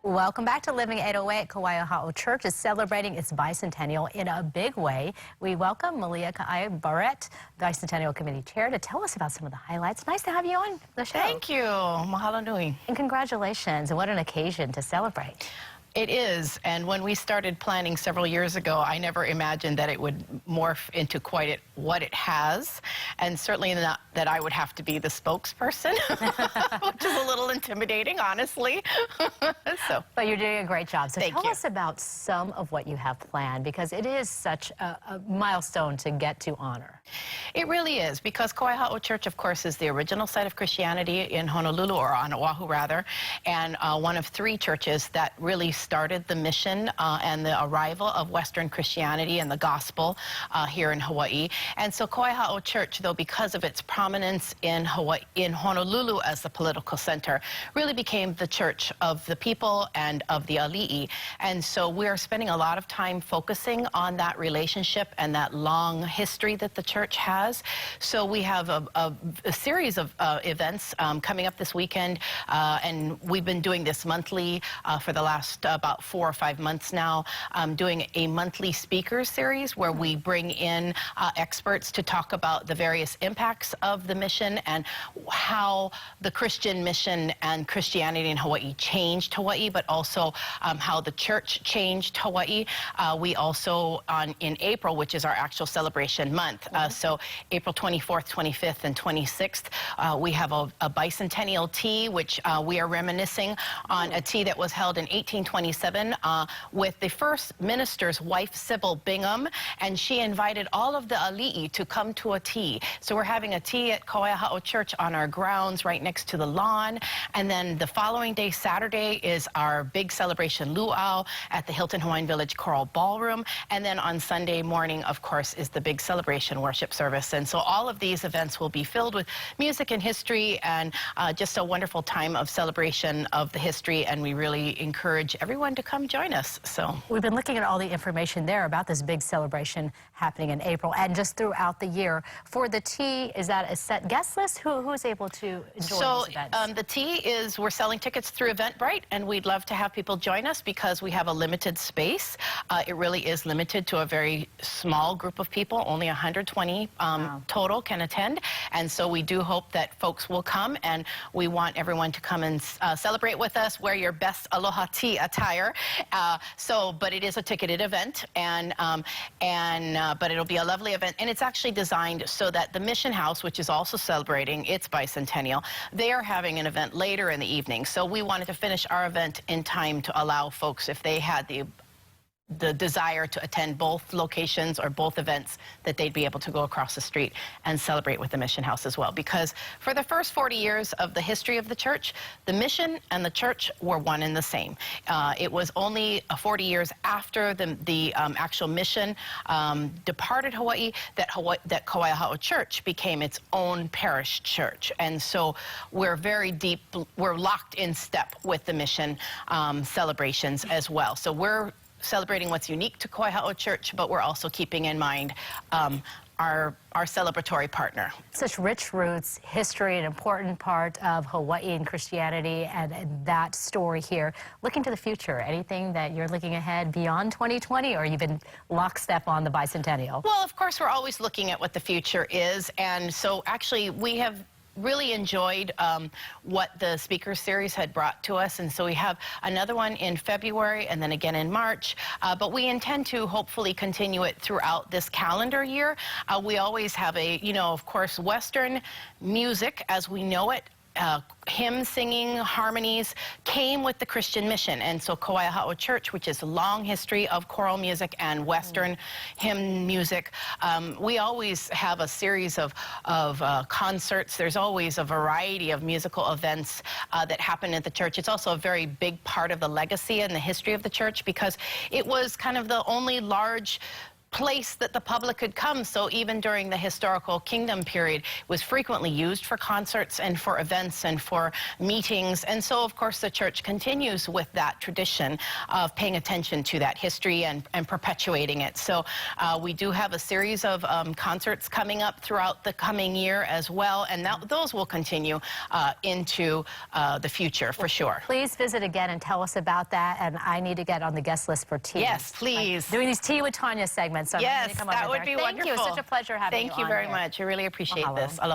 Welcome back to Living 808. Kauai Ha'o Church is celebrating its bicentennial in a big way. We welcome Malia Ka'ai Barrett, Bicentennial Committee Chair, to tell us about some of the highlights. Nice to have you on the show. Thank you. Mahalo nui. And congratulations. And what an occasion to celebrate. It is, and when we started planning several years ago, I never imagined that it would morph into quite what it has, and certainly not that I would have to be the spokesperson, which is a little intimidating, honestly. But you're doing a great job. So Thank tell you. us about some of what you have planned, because it is such a milestone to get to honor. It really is, because Kauai Ha'o Church, of course, is the original site of Christianity in Honolulu, or on Oahu, rather, and one of three churches that really started the mission and the arrival of Western Christianity and the gospel here in Hawaii. And so Kauai Ha'o Church, though, because of its prominence in Hawaii, in Honolulu as the political center, really became the church of the people and of the ali'i. And so we're spending a lot of time focusing on that relationship and that long history that the church has. So we have a series of events coming up this weekend, and we've been doing this monthly for the last about 4 or 5 months now, doing a monthly speaker series where we bring in experts to talk about the various impacts of the mission and how the Christian mission and Christianity in Hawaii changed Hawaii, but also how the church changed Hawaii. We also, in April, which is our actual celebration month, so April 24th, 25th, and 26th, we have a bicentennial tea, which we are reminiscing on a tea that was held in 1827 with the first minister's wife, Sybil Bingham, and she invited all of the ali'i to come to a tea. So we're having a tea at Kauai Ha'o Church on our grounds right next to the lawn, and then the following day, Saturday, is our big celebration luau at the Hilton Hawaiian Village Choral Ballroom, and then on Sunday morning, of course, is the big celebration worship service. And so all of these events will be filled with music and history and just a wonderful time of celebration of the history, and we really encourage everyone to come join us. So we've been looking at all the information there about this big celebration happening in April and just throughout the year. For the tea, is that a set guest list? Who's able to enjoy these events? So the tea is, we're selling tickets through Eventbrite, and we'd love to have people join us because we have a limited space. It really is limited to a very small group of people. Only 120 total can attend, and so we do hope that folks will come, and we want everyone to come and celebrate with us. Wear your best aloha tea attire. But it is a ticketed event, but it'll be a lovely event, and it's actually designed so that the Mission House, which is also celebrating its bicentennial, they are having an event later in the evening. So we wanted to finish our event in time to allow folks, if they had the desire to attend both locations or both events, that they'd be able to go across the street and celebrate with the Mission House as well. Because for the first 40 years of the history of the church, the mission and the church were one and the same. It was only 40 years after the actual mission departed Hawaii that Kauai Ha'o Church became its own parish church. And so we're we're locked in step with the mission celebrations as well. So we're celebrating what's unique to Kauai Ha'o Church, but we're also keeping in mind our celebratory partner. Such rich roots, history, an important part of Hawaiian Christianity, and that story here. Looking to the future, anything that you're looking ahead beyond 2020, or you've been lockstep on the bicentennial? Well, of course, we're always looking at what the future is, and so actually we have really enjoyed what the speaker series had brought to us, and so we have another one in February and then again in March, but we intend to hopefully continue it throughout this calendar year. We always have of course, Western music as we know it, hymn singing, harmonies, came with the Christian mission. And so Kauai Ha'o Church, which is a long history of choral music and Western hymn music, we always have a series of concerts. There's always a variety of musical events that happen at the church. It's also a very big part of the legacy and the history of the church, because it was kind of the only large place that the public could come. So even during the historical kingdom period, it was frequently used for concerts and for events and for meetings. And so, of course, the church continues with that tradition of paying attention to that history and perpetuating it. So we do have a series of concerts coming up throughout the coming year as well, and those will continue into the future for sure. Please visit again and tell us about that. And I need to get on the guest list for tea. Yes, please. Doing these Tea with Tanya segments. So I'm yes, going to come that over would there. be Thank wonderful. you. It's such a pleasure having you Thank you on very here. much. I really appreciate Mahalo. this. Aloha.